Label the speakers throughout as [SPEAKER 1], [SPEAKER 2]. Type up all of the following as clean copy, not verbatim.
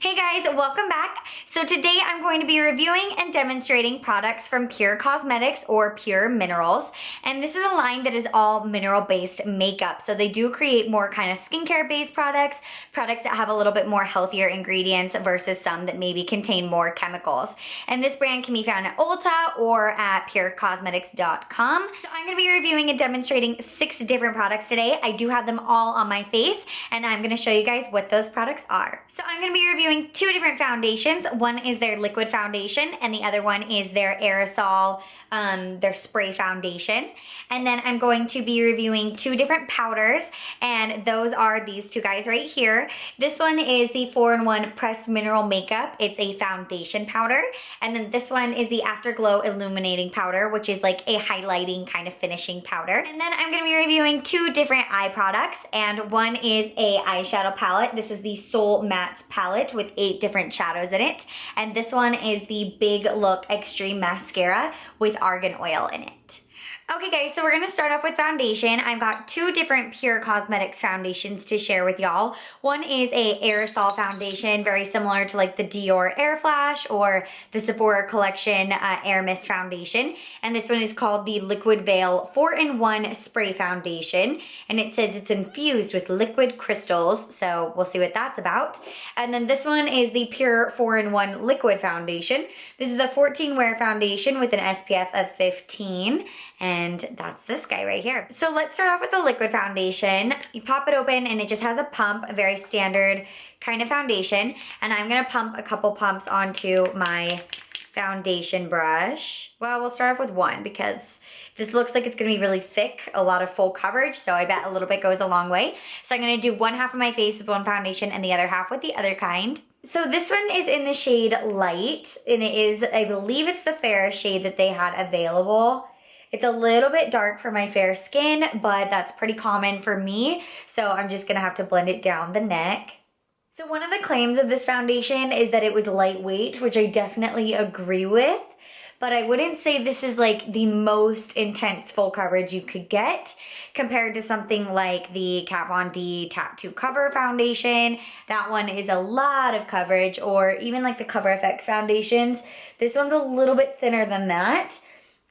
[SPEAKER 1] Hey guys, welcome back. So today I'm going to be reviewing and demonstrating products from PUR Cosmetics or PUR Minerals. And this is a line that is all mineral-based makeup. So they do create more kind of skincare-based products that have a little bit more healthier ingredients versus some that maybe contain more chemicals. And this brand can be found at Ulta or at purcosmetics.com. So I'm going to be reviewing and demonstrating 6 different products today. I do have them all on my face, and I'm going to show you guys what those products are. So I'm going to be reviewing 2 different foundations. One is their liquid foundation and the other one is their aerosol, their spray foundation. And then I'm going to be reviewing 2 different powders, and those are these 2 guys right here. This one is the 4-in-1 Pressed Mineral Makeup. It's a foundation powder. And then this one is the Afterglow Illuminating Powder, which is like a highlighting kind of finishing powder. And then I'm going to be reviewing 2 different eye products, and one is a eyeshadow palette. This is the Soul Mattes palette with 8 different shadows in it. And this one is the Big Look Extreme Mascara with argan oil in it. Okay guys, so we're gonna start off with foundation. I've got 2 different PUR Cosmetics foundations to share with y'all. One is a aerosol foundation, very similar to like the Dior Air Flash or the Sephora Collection Air Mist foundation. And this one is called the Liquid Veil 4-in-1 Spray Foundation. And it says it's infused with liquid crystals, so we'll see what that's about. And then this one is the PUR 4-in-1 Liquid Foundation. This is a 14-wear foundation with an SPF of 15. And that's this guy right here. So let's start off with the liquid foundation. You pop it open and it just has a pump, a very standard kind of foundation. And I'm gonna pump a couple pumps onto my foundation brush. Well, we'll start off with 1 because this looks like it's gonna be really thick, a lot of full coverage, so I bet a little bit goes a long way. So I'm gonna do 1 half of my face with 1 foundation and the other half with the other kind. So this one is in the shade Light, and it is, I believe it's the fairest shade that they had available. It's a little bit dark for my fair skin, but that's pretty common for me, so I'm just gonna have to blend it down the neck. So one of the claims of this foundation is that it was lightweight, which I definitely agree with, but I wouldn't say this is like the most intense full coverage you could get compared to something like the Kat Von D Tattoo Cover Foundation. That one is a lot of coverage, or even like the Cover FX foundations. This one's a little bit thinner than that.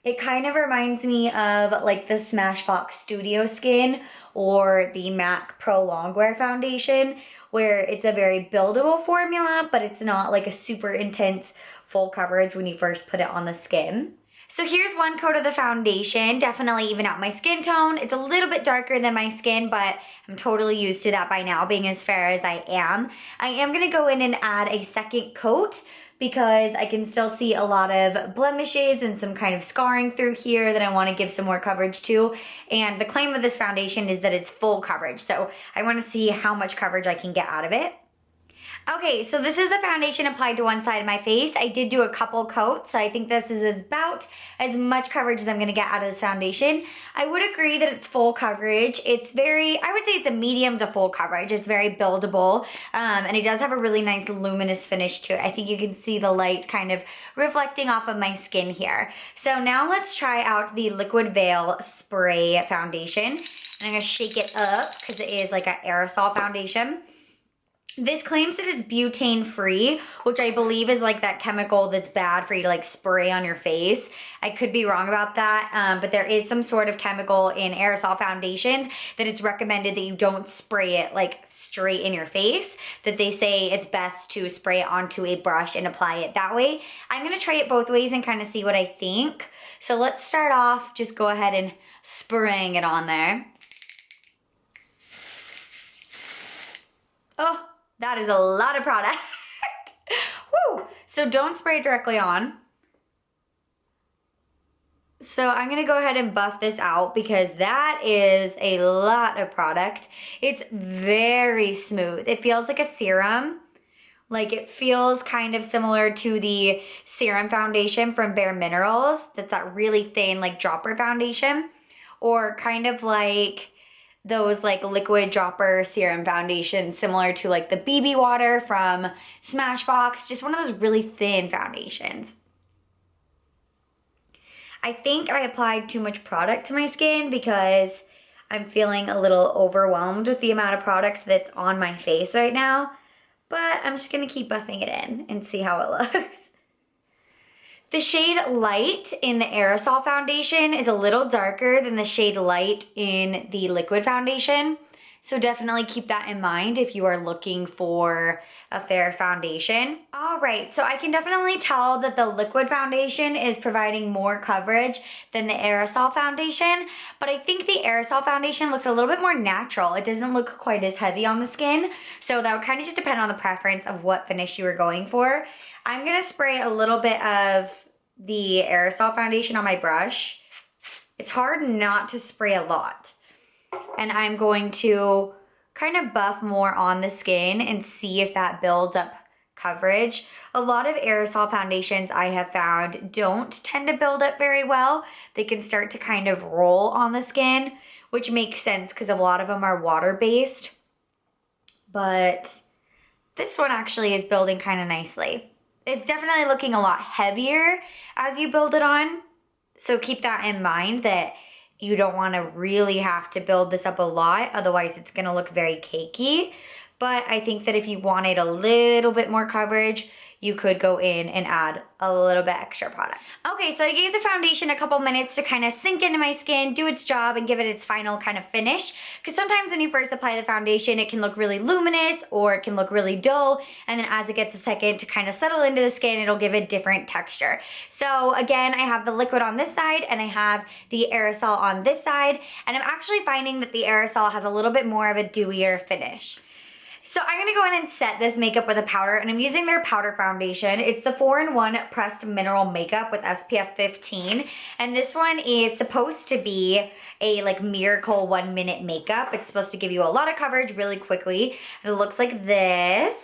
[SPEAKER 1] It kind of reminds me of like the Smashbox Studio Skin or the MAC Pro Longwear Foundation, where it's a very buildable formula, but it's not like a super intense full coverage when you first put it on the skin. So here's 1 coat of the foundation, definitely even out my skin tone. It's a little bit darker than my skin, but I'm totally used to that by now, being as fair as I am. I am gonna go in and add a 2nd coat because I can still see a lot of blemishes and some kind of scarring through here that I wanna give some more coverage to. And the claim of this foundation is that it's full coverage, so I wanna see how much coverage I can get out of it. Okay, so this is the foundation applied to one side of my face. I did do a couple coats, so I think this is about as much coverage as I'm gonna get out of this foundation. I would agree that it's full coverage. It's very, I would say it's a medium to full coverage. It's very buildable, and it does have a really nice luminous finish to it. I think you can see the light kind of reflecting off of my skin here. So now let's try out the Liquid Veil Spray Foundation. And I'm gonna shake it up because it is like an aerosol foundation. This claims that it's butane free, which I believe is like that chemical that's bad for you to like spray on your face. I could be wrong about that, but there is some sort of chemical in aerosol foundations that it's recommended that you don't spray it like straight in your face, that they say it's best to spray it onto a brush and apply it that way. I'm gonna try it both ways and kind of see what I think. So let's start off, just go ahead and spraying it on there. Oh. That is a lot of product. Woo! So don't spray it directly on. So I'm gonna go ahead and buff this out because that is a lot of product. It's very smooth. It feels like a serum. Like it feels kind of similar to the serum foundation from Bare Minerals. That's that really thin like dropper foundation. Or kind of like those like liquid dropper serum foundations similar to like the BB water from Smashbox, just one of those really thin foundations. I think I applied too much product to my skin because I'm feeling a little overwhelmed with the amount of product that's on my face right now. But I'm just gonna keep buffing it in and see how it looks. The shade Light in the aerosol foundation is a little darker than the shade Light in the liquid foundation. So definitely keep that in mind if you are looking for a fair foundation. All right, so I can definitely tell that the liquid foundation is providing more coverage than the aerosol foundation, but I think the aerosol foundation looks a little bit more natural. It doesn't look quite as heavy on the skin, so that would kind of just depend on the preference of what finish you were going for. I'm gonna spray a little bit of the aerosol foundation on my brush. It's hard not to spray a lot. And I'm going to kind of buff more on the skin and see if that builds up coverage. A lot of aerosol foundations I have found don't tend to build up very well. They can start to kind of roll on the skin, which makes sense because a lot of them are water-based. But this one actually is building kind of nicely. It's definitely looking a lot heavier as you build it on. So keep that in mind that you don't want to really have to build this up a lot, otherwise it's going to look very cakey. But I think that if you wanted a little bit more coverage, you could go in and add a little bit extra product. Okay, so I gave the foundation a couple minutes to kind of sink into my skin, do its job, and give it its final kind of finish. Because sometimes when you first apply the foundation, it can look really luminous or it can look really dull. And then as it gets a second to kind of settle into the skin, it'll give a different texture. So again, I have the liquid on this side and I have the aerosol on this side. And I'm actually finding that the aerosol has a little bit more of a dewier finish. So I'm gonna go in and set this makeup with a powder, and I'm using their powder foundation. It's the 4-in-1 Pressed Mineral Makeup with SPF 15. And this one is supposed to be a like miracle 1-minute makeup. It's supposed to give you a lot of coverage really quickly. And it looks like this.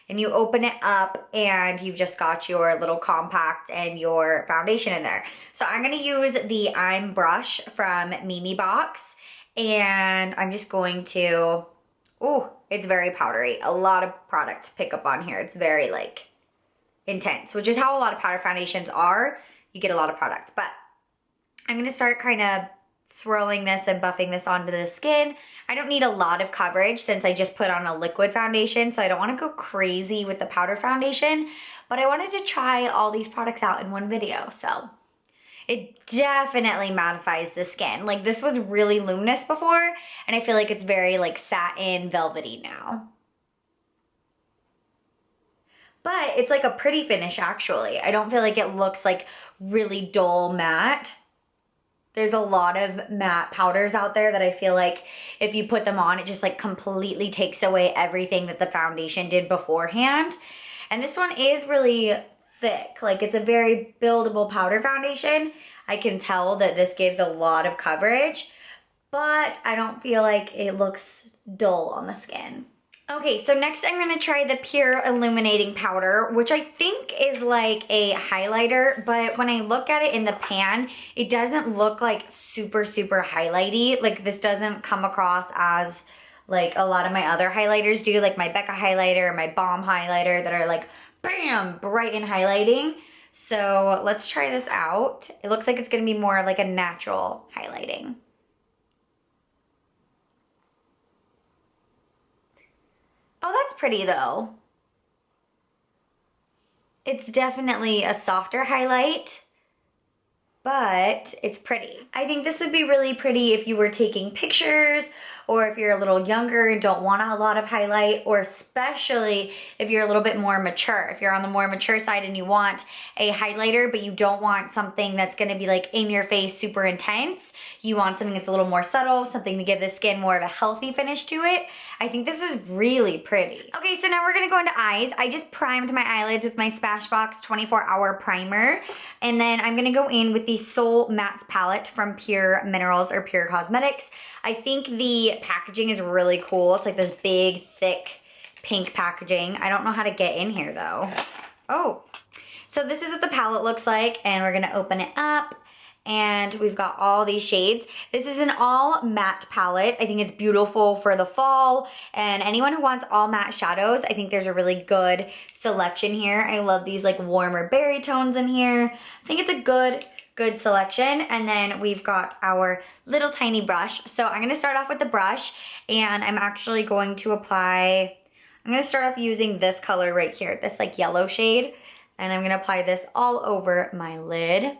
[SPEAKER 1] And you open it up and you've just got your little compact and your foundation in there. So I'm gonna use the I'm brush from Mimi Box. And I'm just going to, ooh, it's very powdery. A lot of product to pick up on here. It's very like intense, which is how a lot of powder foundations are. You get a lot of product, but I'm gonna start kind of swirling this and buffing this onto the skin. I don't need a lot of coverage since I just put on a liquid foundation, so I don't wanna go crazy with the powder foundation, but I wanted to try all these products out in one video, so. It definitely mattifies the skin. Like this was really luminous before, and I feel like it's very like satin velvety now. But it's like a pretty finish actually. I don't feel like it looks like really dull matte. There's a lot of matte powders out there that I feel like if you put them on, it just like completely takes away everything that the foundation did beforehand. And this one is really thick. Like it's a very buildable powder foundation. I can tell that this gives a lot of coverage, but I don't feel like it looks dull on the skin. Okay, so next I'm gonna try the PUR Illuminating powder, which I think is like a highlighter, but when I look at it in the pan, it doesn't look like super, super highlighty. Like this doesn't come across as like a lot of my other highlighters do, like my Becca highlighter, my Balm highlighter that are like bam, bright and highlighting. So let's try this out. It looks like it's gonna be more of like a natural highlighting. Oh, that's pretty though. It's definitely a softer highlight, but it's pretty. I think this would be really pretty if you were taking pictures, or if you're a little younger and don't want a lot of highlight, or especially if you're a little bit more mature. If you're on the more mature side and you want a highlighter, but you don't want something that's gonna be like in your face, super intense. You want something that's a little more subtle, something to give the skin more of a healthy finish to it. I think this is really pretty. Okay, so now we're gonna go into eyes. I just primed my eyelids with my Smashbox 24-hour primer. And then I'm gonna go in with the Soul Matte Palette from PUR Minerals or PUR Cosmetics. I think the packaging is really cool. It's like this big, thick, pink packaging. I don't know how to get in here though. Oh, so this is what the palette looks like, and we're gonna open it up, and we've got all these shades. This is an all matte palette. I think it's beautiful for the fall, and anyone who wants all matte shadows, I think there's a really good selection here. I love these like warmer berry tones in here. I think it's a good selection. And then we've got our little tiny brush. So I'm gonna start off with the brush, and I'm actually going to apply I'm gonna start off using this color right here, this like yellow shade, and I'm gonna apply this all over my lid.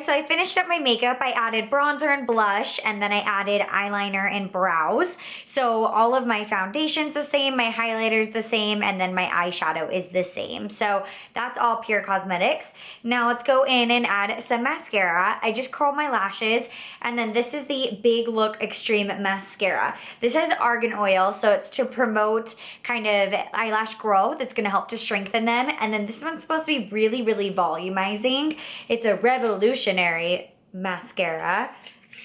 [SPEAKER 1] So I finished up my makeup. I added bronzer and blush, and then I added eyeliner and brows. So all of my foundation's the same, my highlighter's the same, and then my eyeshadow is the same. So that's all PUR Cosmetics. Now let's go in and add some mascara. I just curled my lashes, and then this is the Big Look Extreme Mascara. This has argan oil, so it's to promote kind of eyelash growth. It's gonna help to strengthen them. And then this one's supposed to be really, really volumizing. It's a revolutionary mascara.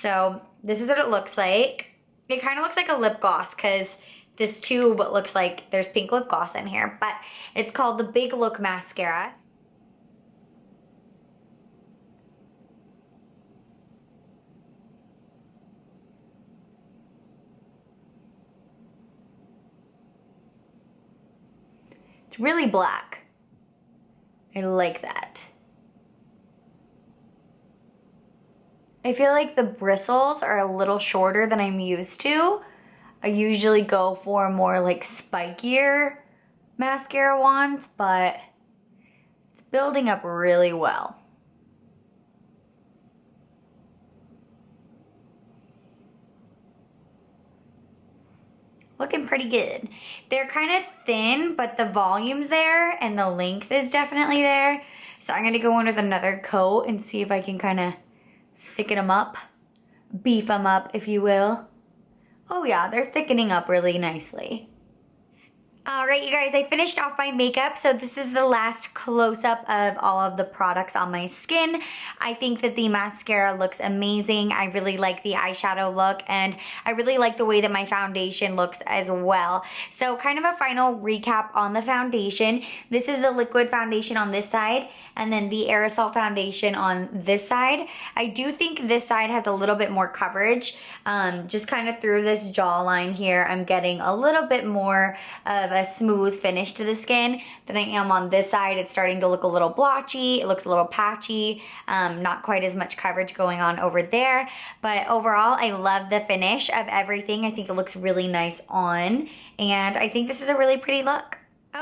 [SPEAKER 1] So this is what it looks like. It kind of looks like a lip gloss because this tube looks like there's pink lip gloss in here, but it's called the Big Look Mascara. It's really black. I like that. I feel like the bristles are a little shorter than I'm used to. I usually go for more like spikier mascara wands, but it's building up really well. Looking pretty good. They're kind of thin, but the volume's there and the length is definitely there. So I'm gonna go in with another coat and see if I can kind of thicken them up, beef them up, if you will. Oh yeah, they're thickening up really nicely. All right, you guys, I finished off my makeup, so this is the last close-up of all of the products on my skin. I think that the mascara looks amazing. I really like the eyeshadow look, and I really like the way that my foundation looks as well. So kind of a final recap on the foundation. This is the liquid foundation on this side, and then the aerosol foundation on this side. I do think this side has a little bit more coverage. Just kind of through this jawline here, I'm getting a little bit more of a smooth finish to the skin than I am on this side. It's starting to look a little blotchy. It looks a little patchy. Not quite as much coverage going on over there. But overall, I love the finish of everything. I think it looks really nice on. And I think this is a really pretty look.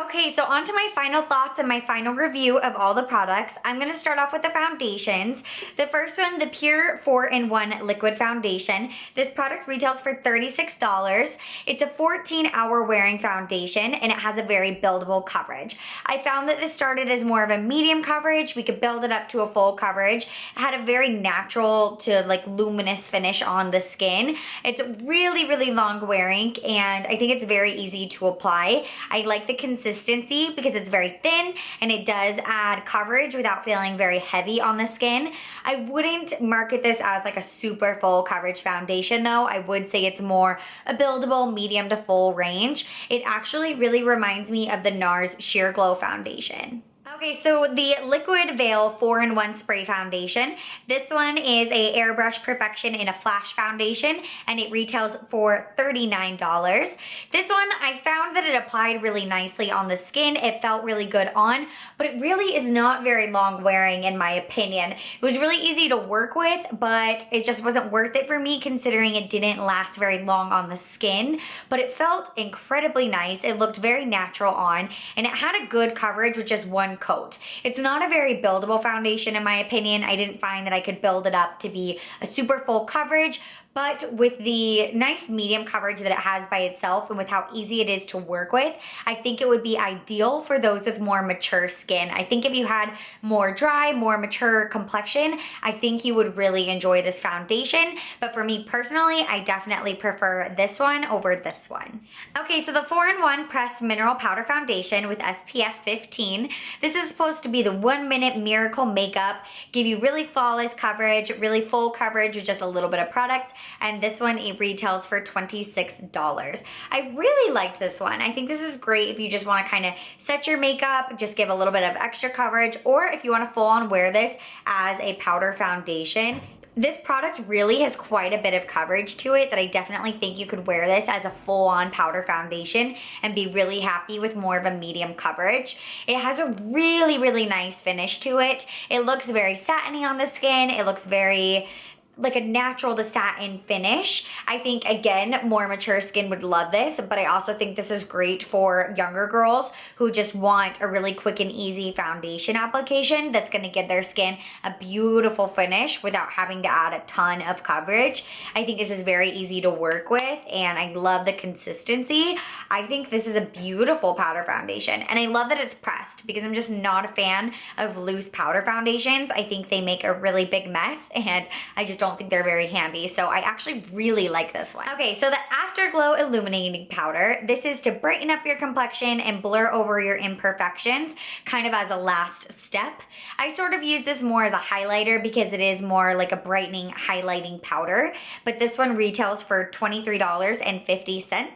[SPEAKER 1] Okay, so on to my final thoughts and my final review of all the products. I'm going to start off with the foundations. The first one, the PUR 4-in-1 Liquid Foundation. This product retails for $36. It's a 14-hour wearing foundation, and it has a very buildable coverage. I found that this started as more of a medium coverage. We could build it up to a full coverage. It had a very natural to like luminous finish on the skin. It's really, really long wearing, and I think it's very easy to apply. I like the consistency because it's very thin and it does add coverage without feeling very heavy on the skin. I wouldn't market this as like a super full coverage foundation though. I would say it's more a buildable medium to full range. It actually really reminds me of the NARS Sheer Glow foundation. Okay, so the Liquid Veil 4-in-1 Spray Foundation. This one is a Airbrush Perfection in a Flash Foundation, and it retails for $39. This one, I found that it applied really nicely on the skin. It felt really good on, but it really is not very long wearing in my opinion. It was really easy to work with, but it just wasn't worth it for me considering it didn't last very long on the skin, but it felt incredibly nice. It looked very natural on, and it had a good coverage with just one coat. It's not a very buildable foundation in my opinion. I didn't find that I could build it up to be a super full coverage, but with the nice medium coverage that it has by itself and with how easy it is to work with, I think it would be ideal for those with more mature skin. I think if you had more dry, more mature complexion, I think you would really enjoy this foundation. But for me personally, I definitely prefer this one over this one. Okay, so the 4-in-1 Pressed Mineral Powder Foundation with SPF 15. This is supposed to be the 1-minute miracle makeup, give you really flawless coverage, really full coverage with just a little bit of product. and this one it retails for $26. I really liked this one. I think this is great if you just want to kind of set your makeup, just give a little bit of extra coverage, or if you want to full on wear this as a powder foundation. This product really has quite a bit of coverage to it that I definitely think you could wear this as a full-on powder foundation and be really happy with more of a medium coverage. It has a really, really nice finish to it. It looks very satiny on the skin. It looks very like a natural to satin finish. I think, again, more mature skin would love this, but I also think this is great for younger girls who just want a really quick and easy foundation application that's gonna give their skin a beautiful finish without having to add a ton of coverage. I think this is very easy to work with, and I love the consistency. I think this is a beautiful powder foundation, and I love that it's pressed because I'm just not a fan of loose powder foundations. I think they make a really big mess, and I just don't think they're very handy, so I actually really like this one. Okay, so the Afterglow Illuminating Powder. This is to brighten up your complexion and blur over your imperfections, kind of as a last step. I sort of use this more as a highlighter because it is more like a brightening, highlighting powder, but this one retails for $23.50.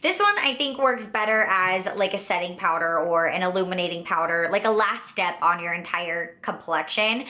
[SPEAKER 1] This one I think works better as like a setting powder or an illuminating powder, like a last step on your entire complexion.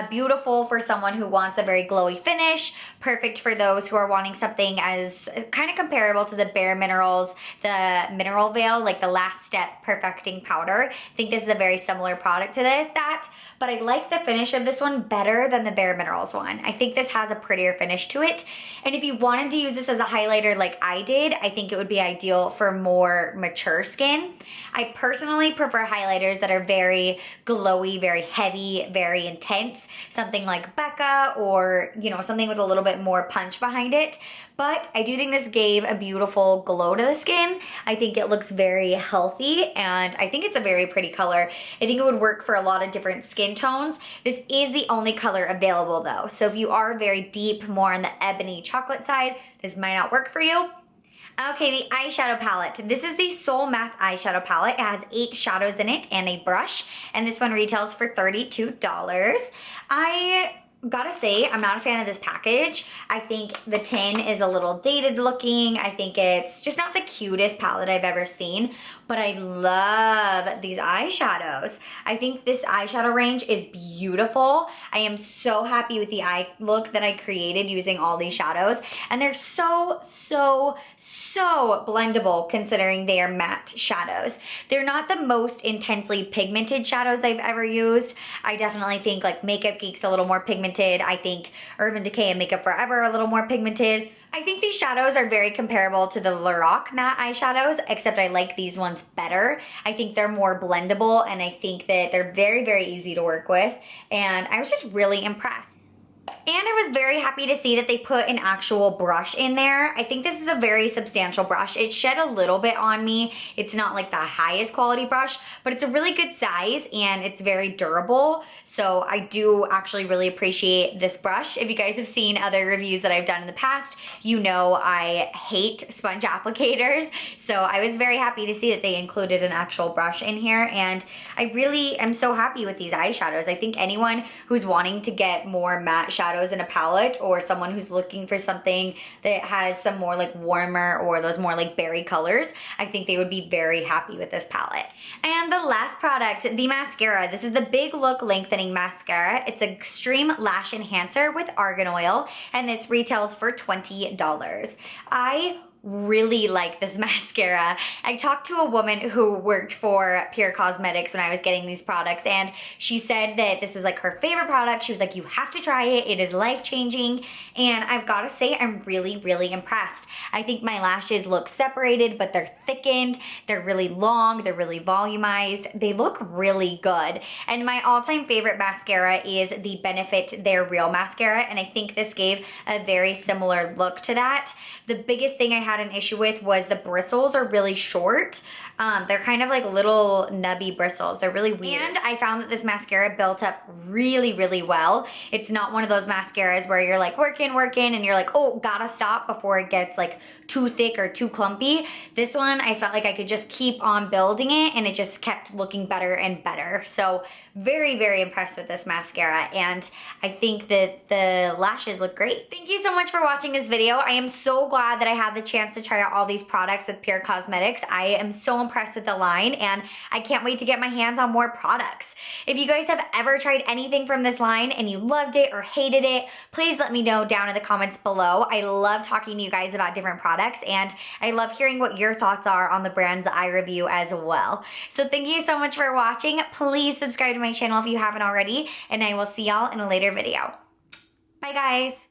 [SPEAKER 1] Beautiful for someone who wants a very glowy finish, perfect for those who are wanting something as kind of comparable to the Bare Minerals, the Mineral Veil, like the last step perfecting powder. I think this is a very similar product to that, but I like the finish of this one better than the Bare Minerals one. I think this has a prettier finish to it. And if you wanted to use this as a highlighter like I did, I think it would be ideal for more mature skin. I personally prefer highlighters that are very glowy, very heavy, very intense. Something like Becca or, you know, something with a little bit more punch behind it. But I do think this gave a beautiful glow to the skin. I think it looks very healthy, and I think it's a very pretty color. I think it would work for a lot of different skin tones. This is the only color available though. So if you are very deep, more on the ebony chocolate side, this might not work for you. Okay, the eyeshadow palette. This is the Soul Matte eyeshadow palette. It has 8 shadows in it and a brush, and this one retails for $32. I gotta say, I'm not a fan of this package. I think the tin is a little dated looking. I think it's just not the cutest palette I've ever seen, but I love these eyeshadows. I think this eyeshadow range is beautiful. I am so happy with the eye look that I created using all these shadows, and they're so blendable considering they are matte shadows. They're not the most intensely pigmented shadows I've ever used. I definitely think like Makeup Geek's a little more pigmented. I think Urban Decay and Makeup Forever are a little more pigmented. I think these shadows are very comparable to the Lorac matte eyeshadows, except I like these ones better. I think they're more blendable, and I think that they're very easy to work with, and I was just really impressed. And I was very happy to see that they put an actual brush in there. I think this is a very substantial brush. It shed a little bit on me. It's not like the highest quality brush, but it's a really good size and it's very durable. So I do actually really appreciate this brush. If you guys have seen other reviews that I've done in the past, you know I hate sponge applicators. So I was very happy to see that they included an actual brush in here, and I really am so happy with these eyeshadows. I think anyone who's wanting to get more matte shadows in a palette, or someone who's looking for something that has some more like warmer or those more like berry colors, I think they would be very happy with this palette. And the last product, the mascara. This is the Big Look Lengthening Mascara. It's an extreme lash enhancer with argan oil, and this retails for $20. I really like this mascara. I talked to a woman who worked for PUR Cosmetics when I was getting these products, and she said that this was like her favorite product. She was like, you have to try it. It is life-changing. And I've got to say, I'm really impressed. I think my lashes look separated, but they're thickened. They're really long. They're really volumized. They look really good. And my all-time favorite mascara is the Benefit They're Real mascara, and I think this gave a very similar look to that. The biggest thing I had an issue with was the bristles are really short. They're kind of like little nubby bristles. They're really weird. And I found that this mascara built up really, really well. It's not one of those mascaras where you're like working, and you're like, oh, gotta stop before it gets like too thick or too clumpy. This one, I felt like I could just keep on building it and it just kept looking better and better. So very, very impressed with this mascara, and I think that the lashes look great. Thank you so much for watching this video. I am so glad that I had the chance to try out all these products with PUR Cosmetics. I am so impressed with the line, and I can't wait to get my hands on more products. If you guys have ever tried anything from this line and you loved it or hated it, please let me know down in the comments below. I love talking to you guys about different products, and I love hearing what your thoughts are on the brands that I review as well. So thank you so much for watching. Please subscribe to my channel if you haven't already, and I will see y'all in a later video. Bye guys.